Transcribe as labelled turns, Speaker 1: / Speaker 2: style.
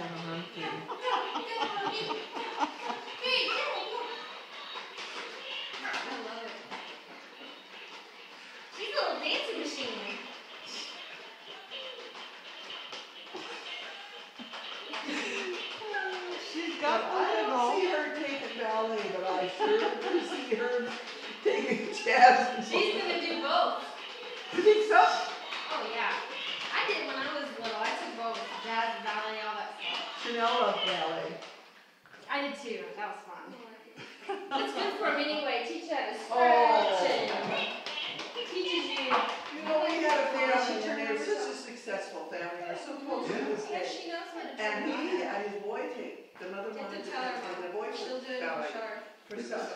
Speaker 1: the monkey.
Speaker 2: I love it. She's a little dancing machine.
Speaker 1: She's
Speaker 3: But
Speaker 1: got
Speaker 3: I
Speaker 1: the
Speaker 3: don't see
Speaker 1: little.
Speaker 3: her taking ballet, but I sure do see her taking jazz.
Speaker 2: She's gonna do both.
Speaker 3: You think so?
Speaker 2: Oh yeah. I did when I was little. I took both jazz, ballet, all that stuff.
Speaker 3: Chanel loved ballet.
Speaker 2: I did too. That was fun. It's good for him anyway. Teach how to
Speaker 3: Oh.
Speaker 2: stretch and teaches you.
Speaker 3: You know, we had a family, and they're such a successful family, they're so close to this
Speaker 2: Yeah,
Speaker 3: day.
Speaker 2: she knows how to do
Speaker 3: And
Speaker 2: it.
Speaker 3: he had his boy take, the mother
Speaker 2: You have
Speaker 3: wanted
Speaker 2: to
Speaker 3: to
Speaker 2: tell her
Speaker 3: take the boy
Speaker 2: She'll do it
Speaker 3: ballet
Speaker 2: for sure.
Speaker 3: for stuff.